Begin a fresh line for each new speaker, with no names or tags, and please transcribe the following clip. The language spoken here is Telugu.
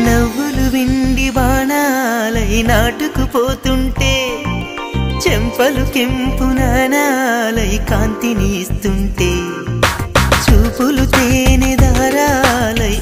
నవ్వులు విండి బాణాలై నాటుకుపోతుంటే చెంపలు కెంపు నాణాలై కాంతిని ఇస్తుంటే చూపులు తేనె దారాలై